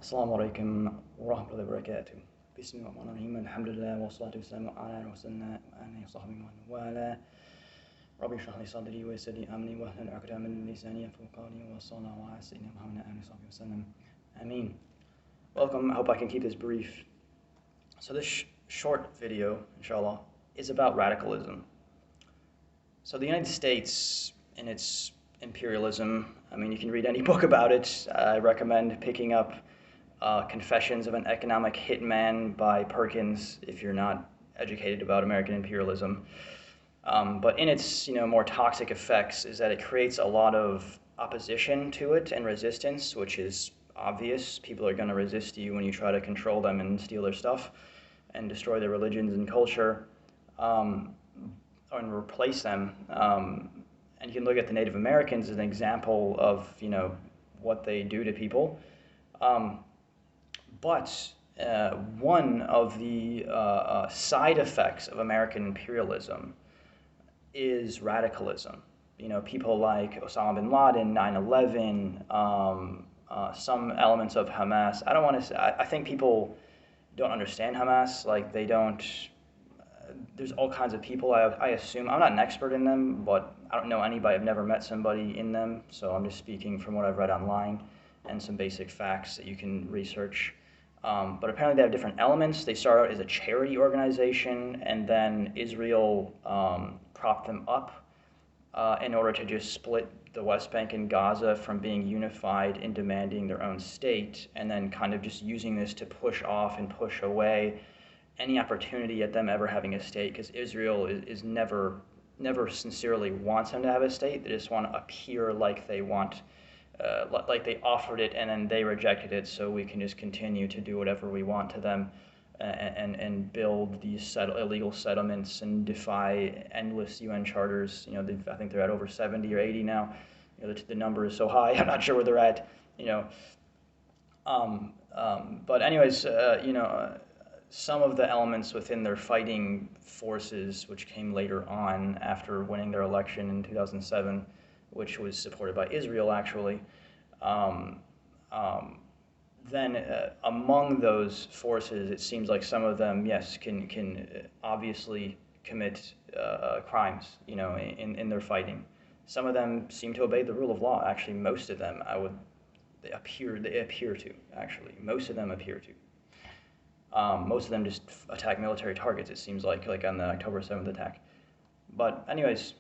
Assalamu alaikum wa rahmatullahi wa barakatuh. Bismillahirrahmanirrahim. Alhamdulillah wa salatu wassalamu ala rasulina wa alihi wa sahbihi wa wala. Rabbi shrah li sadri wa yassir li amri wa hlul 'uqdatan min lisani yafqahu qawli wa sallallahu ala sayyidina Muhammad wa alihi wa sahbihi wa sallam. Ameen. Welcome. I hope I can keep this brief. So this short video, inshallah, is about radicalism. So the United States, in its imperialism, I mean, you can read any book about it. I recommend picking up Confessions of an Economic Hitman by Perkins if you're not educated about American imperialism. But in its more toxic effects is that it creates a lot of opposition to it and resistance, which is obvious. People are going to resist you when you try to control them and steal their stuff and destroy their religions and culture, and replace them. And you can look at the Native Americans as an example of what they do to people. But one of the side effects of American imperialism is radicalism. People like Osama bin Laden, 9/11, some elements of Hamas. I don't want to say, I think people don't understand Hamas. Like, they don't, there's all kinds of people, I assume. I'm not an expert in them, but I don't know anybody. I've never met somebody in them, so I'm just speaking from what I've read online and some basic facts that you can research. But apparently they have different elements. They start out as a charity organization, and then Israel propped them up in order to just split the West Bank and Gaza from being unified and demanding their own state, and then kind of just using this to push off and push away any opportunity at them ever having a state, because Israel is never sincerely wants them to have a state. They just want to appear like they want, like they offered it and then they rejected it, so we can just continue to do whatever we want to them and build these illegal settlements and defy endless UN charters. I think they're at over 70 or 80 now. The number is so high. I'm not sure where they're at. But anyways, some of the elements within their fighting forces, which came later on after winning their election in 2007, which was supported by Israel actually, then among those forces, it seems like some of them, yes, can obviously commit crimes, in their fighting. Some of them seem to obey the rule of law. Actually, most of them, they appear to. Actually, most of them appear to. Most of them just attack military targets, it seems like on the October 7th attack. But anyways,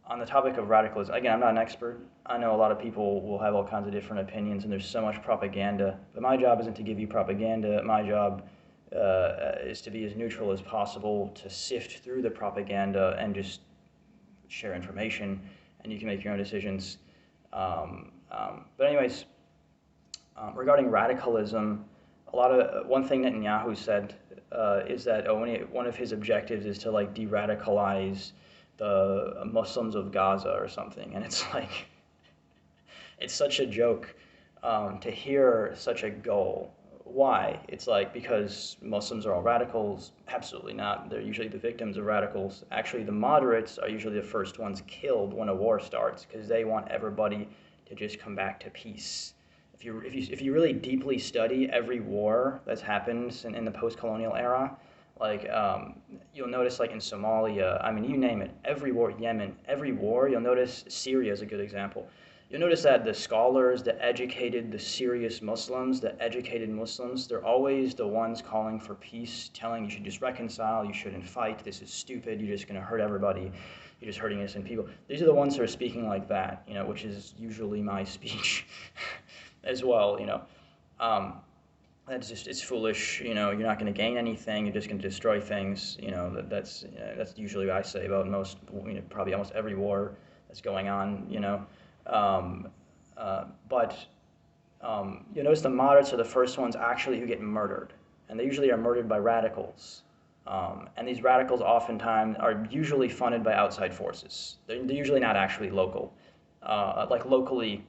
on the topic of radicalism, again, I'm not an expert. I know a lot of people will have all kinds of different opinions, and there's so much propaganda. But my job isn't to give you propaganda. My job is to be as neutral as possible, to sift through the propaganda and just share information, and you can make your own decisions. But anyways, regarding radicalism, one thing Netanyahu said is that one of his objectives is to de-radicalize the Muslims of Gaza or something, and it's like, it's such a joke to hear such a goal. Why? It's like, because Muslims are all radicals? Absolutely not. They're usually the victims of radicals. Actually, the moderates are usually the first ones killed when a war starts, because they want everybody to just come back to peace. If you really deeply study every war that's happened in the post-colonial era, you'll notice, in Somalia, I mean, you name it, every war, Yemen, every war, you'll notice, Syria is a good example. You'll notice that the scholars, the educated, the serious Muslims, the educated Muslims, they're always the ones calling for peace, telling you should just reconcile, you shouldn't fight, this is stupid, you're just going to hurt everybody, you're just hurting innocent people. These are the ones who are speaking like that, which is usually my speech as well. That's just, it's foolish. You're not going to gain anything. You're just going to destroy things. That's usually what I say about most, probably almost every war that's going on. But you notice the moderates are the first ones actually who get murdered, and they usually are murdered by radicals. And these radicals oftentimes are usually funded by outside forces. They're usually not actually local. Locally,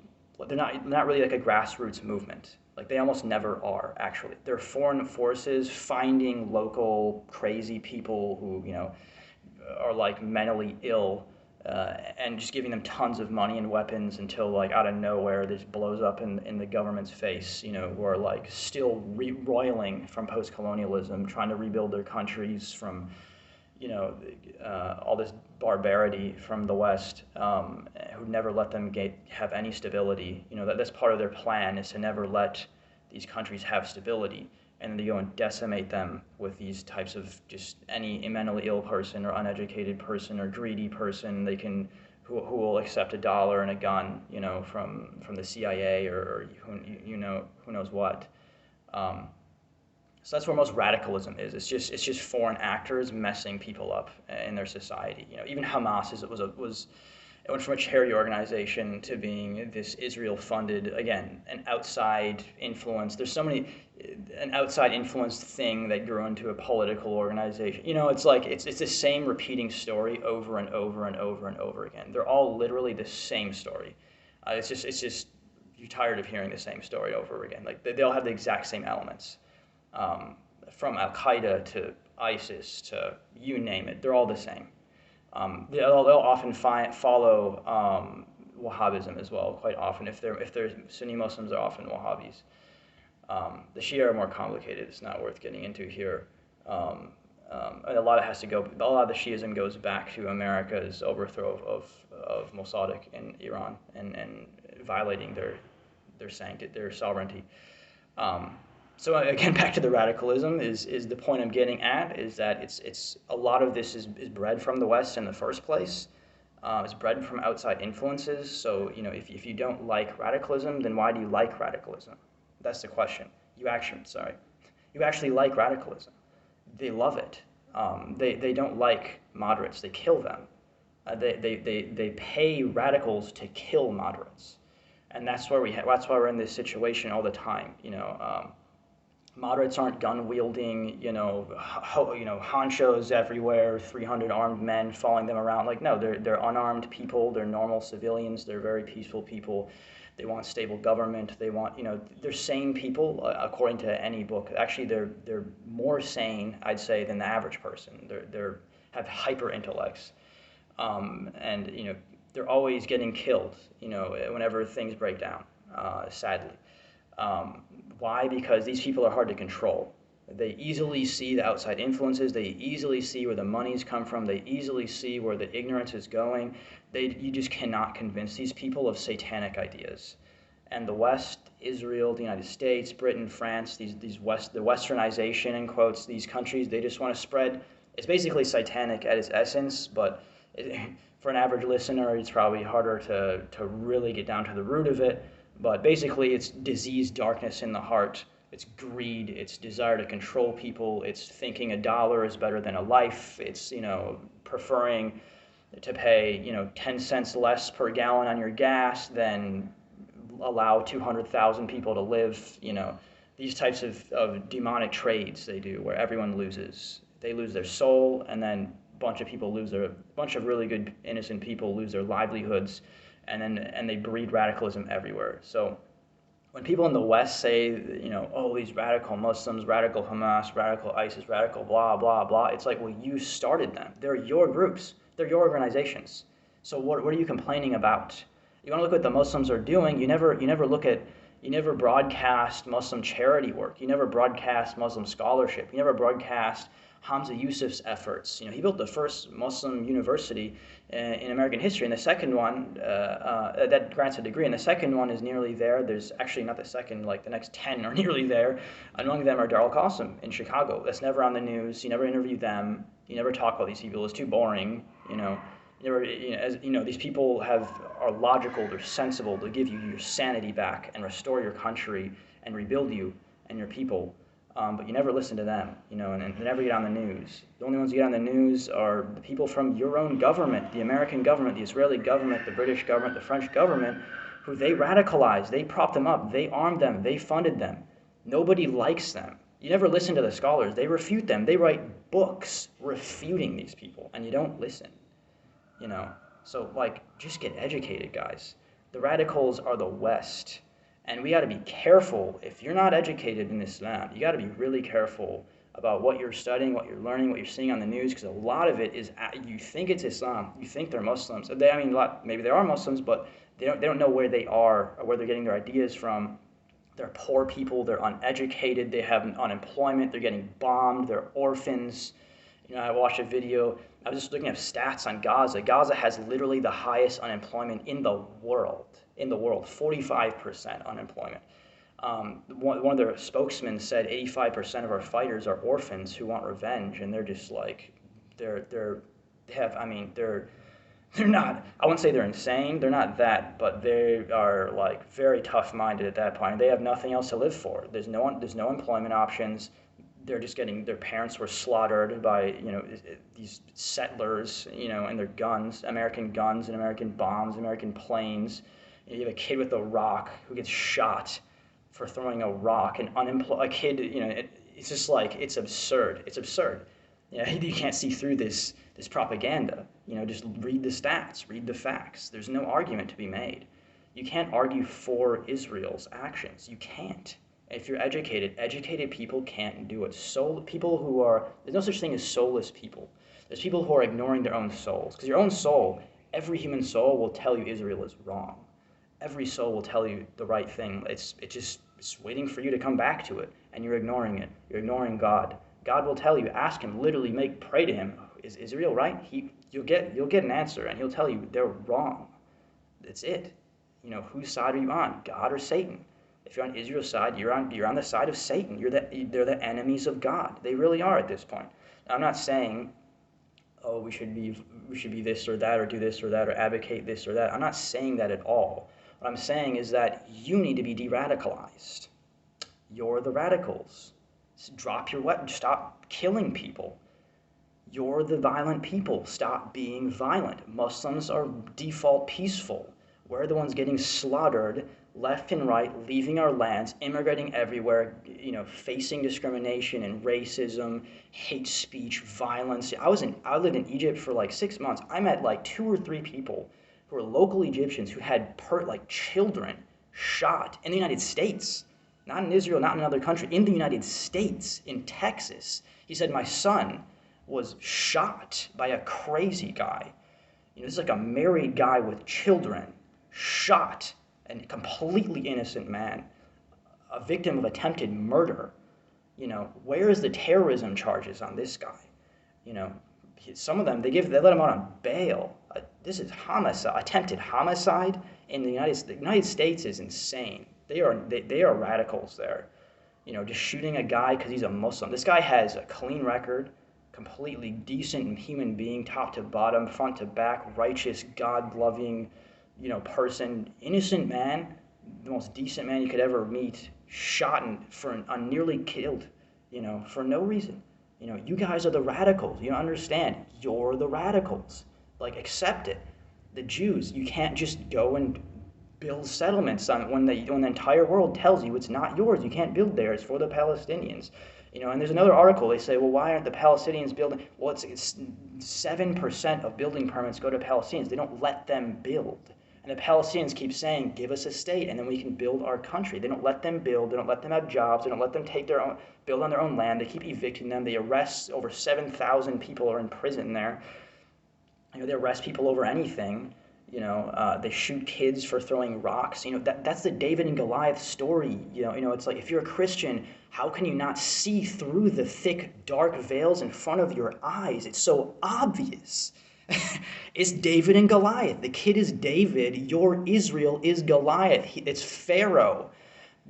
they're not really like a grassroots movement. They almost never are, actually. They're foreign forces finding local crazy people who, are mentally ill and just giving them tons of money and weapons until, like, out of nowhere, this blows up in the government's face, who are, like, still roiling from post-colonialism, trying to rebuild their countries from, all this barbarity from the West, who never let them have any stability. That's part of their plan, is to never let these countries have stability. And then they go and decimate them with these types of just any mentally ill person or uneducated person or greedy person who will accept $1 and a gun, from the CIA or who knows what. So that's where most radicalism is. It's just foreign actors messing people up in their society. Even Hamas it went from a charity organization to being this Israel-funded, again, an outside influence. There's an outside influence thing that grew into a political organization. It's like it's the same repeating story over and over and over and over again. They're all literally the same story. It's just you're tired of hearing the same story over again. Like they all have the exact same elements, from Al Qaeda to ISIS to you name it. They're all the same. They'll often follow Wahhabism as well. Quite often, if they're Sunni Muslims, they're often Wahhabis. The Shia are more complicated. It's not worth getting into here. And a lot of the Shiism goes back to America's overthrow of Mossadegh in Iran and violating their sovereignty. So again, back to the radicalism is the point I'm getting at, is that it's a lot of this is bred from the West in the first place. It's bred from outside influences. So if you don't like radicalism, then why do you like radicalism? That's the question. You actually like radicalism. They love it. They don't like moderates. They kill them. They pay radicals to kill moderates, and that's why we're in this situation all the time. Moderates aren't gun-wielding, honchos everywhere, 300 armed men following them around. Like, no, they're unarmed people. They're normal civilians. They're very peaceful people. They want stable government. They want, they're sane people, according to any book. Actually, they're more sane, I'd say, than the average person. They're have hyper intellects, and they're always getting killed, whenever things break down. Sadly. Why? Because these people are hard to control. They easily see the outside influences. They easily see where the money's come from. They easily see where the ignorance is going. You just cannot convince these people of satanic ideas. And the West, Israel, the United States, Britain, France, the westernization, in quotes, these countries, they just want to spread. It's basically satanic at its essence, but for an average listener, it's probably harder to really get down to the root of it. But basically, it's disease, darkness in the heart. It's greed. It's desire to control people. It's thinking $1 is better than a life. It's, preferring to pay, 10 cents less per gallon on your gas than allow 200,000 people to live. These types of demonic trades they do, where everyone loses. They lose their soul, and then a bunch of really good, innocent people lose their livelihoods. And they breed radicalism everywhere. So when people in the West say, these radical Muslims, radical Hamas, radical ISIS, radical blah, blah, blah, it's like, well, you started them. They're your groups. They're your organizations. So what are you complaining about? You want to look at what the Muslims are doing. You never broadcast Muslim charity work. You never broadcast Muslim scholarship. You never broadcast Hamza Yusuf's efforts. He built the first Muslim university in American history, and the second one that grants a degree, and the second one is nearly there. There's actually not the second, like the next 10 are nearly there. Among them are Darul Qasim in Chicago. That's never on the news. You never interview them. You never talk about these people. It's too boring. These people are logical. They're sensible. They'll give you your sanity back and restore your country and rebuild you and your people. But you never listen to them, and they never get on the news. The only ones who get on the news are the people from your own government, the American government, the Israeli government, the British government, the French government, who they radicalized, they propped them up, they armed them, they funded them. Nobody likes them. You never listen to the scholars. They refute them. They write books refuting these people, and you don't listen, So, just get educated, guys. The radicals are the West. And we got to be careful. If you're not educated in Islam, you got to be really careful about what you're studying, what you're learning, what you're seeing on the news, because a lot of it is, you think it's Islam, you think they're Muslims. Maybe they are Muslims, but they don't know where they are or where they're getting their ideas from. They're poor people, they're uneducated, they have unemployment, they're getting bombed, they're orphans. I watched a video, I was just looking at stats on Gaza. Gaza has literally the highest unemployment in the world, 45% unemployment. One of their spokesmen said 85% of our fighters are orphans who want revenge, and they're just like, they're not, I wouldn't say they're insane, they're not that, but they are like very tough-minded at that point. They have nothing else to live for. There's no employment options. They're just getting, their parents were slaughtered by, these settlers, and their guns, American guns and American bombs, American planes. You have a kid with a rock who gets shot for throwing a rock, a kid, it's just like, it's absurd. It's absurd. You can't see through this propaganda. Just read the stats, read the facts. There's no argument to be made. You can't argue for Israel's actions. You can't. If you're educated people can't do it. There's no such thing as soulless people. There's people who are ignoring their own souls. Because your own soul, every human soul will tell you Israel is wrong. Every soul will tell you the right thing. It's waiting for you to come back to it, and you're ignoring it. You're ignoring God. God will tell you, ask him, literally pray to him. Is Israel right? You'll get an answer, and he'll tell you they're wrong. That's it. Whose side are you on, God or Satan? If you're on Israel's side, you're on the side of Satan. They're the enemies of God. They really are at this point. Now, I'm not saying, oh, we should be this or that, or do this or that, or advocate this or that. I'm not saying that at all. What I'm saying is that you need to be de-radicalized. You're the radicals. Drop your weapons. Stop killing people. You're the violent people. Stop being violent. Muslims are default peaceful. We're the ones getting slaughtered left and right, leaving our lands, immigrating everywhere, facing discrimination and racism, hate speech, violence. I lived in Egypt for like 6 months. I met like 2 or 3 people who were local Egyptians who had children shot in the United States, not in Israel, not in another country, in the United States, in Texas. He said, my son was shot by a crazy guy. This is like a married guy with children, shot, a completely innocent man, a victim of attempted murder. Where is the terrorism charges on this guy? Some of them, they let him out on bail. This is homicide, attempted homicide in the United States is insane. They are radicals there. Just shooting a guy because he's a Muslim. This guy has a clean record, completely decent human being, top to bottom, front to back, righteous, God-loving, person, innocent man, the most decent man you could ever meet, shot and nearly killed, for no reason. You guys are the radicals. You don't understand. You're the radicals. Accept it. The Jews, you can't just go and build settlements when the entire world tells you it's not yours. You can't build there. It's for the Palestinians. And there's another article. They say, well, why aren't the Palestinians building? Well, it's 7% of building permits go to Palestinians. They don't let them build. And the Palestinians keep saying, give us a state, and then we can build our country. They don't let them build. They don't let them have jobs. They don't let them build on their own land. They keep evicting them. They arrest over 7,000 people are in prison there. They arrest people over anything. They shoot kids for throwing rocks. That's the David and Goliath story. It's like, if you're a Christian, how can you not see through the thick, dark veils in front of your eyes? It's so obvious. It's David and Goliath. The kid is David. Your Israel is Goliath. It's Pharaoh.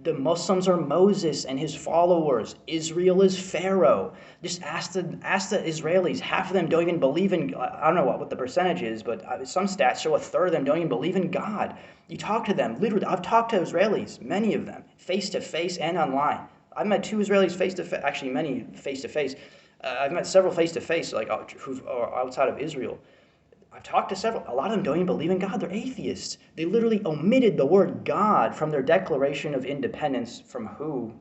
The Muslims are Moses and his followers. Israel is Pharaoh. Just ask the Israelis. Half of them don't even believe in, I don't know what the percentage is, but some stats show a third of them don't even believe in God. You talk to them. Literally, I've talked to Israelis, many of them, face-to-face and online. I've met 2 Israelis face-to-face, actually many face-to-face. I've met several face-to-face, who are outside of Israel. I've talked to several. A lot of them don't even believe in God. They're atheists. They literally omitted the word God from their Declaration of Independence. From who?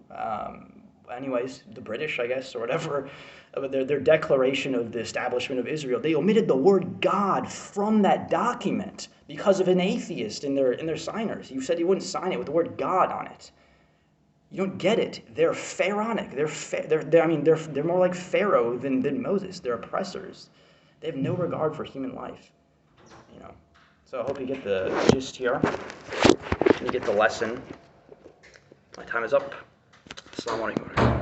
Anyways, the British, I guess, or whatever. Their Declaration of the Establishment of Israel. They omitted the word God from that document because of an atheist in their signers. You said you wouldn't sign it with the word God on it. You don't get it. They're pharaonic. They're more like Pharaoh than Moses. They're oppressors. They have no regard for human life. You know. So I hope you get the gist here. You get the lesson. My time is up. Assalamu alaikum.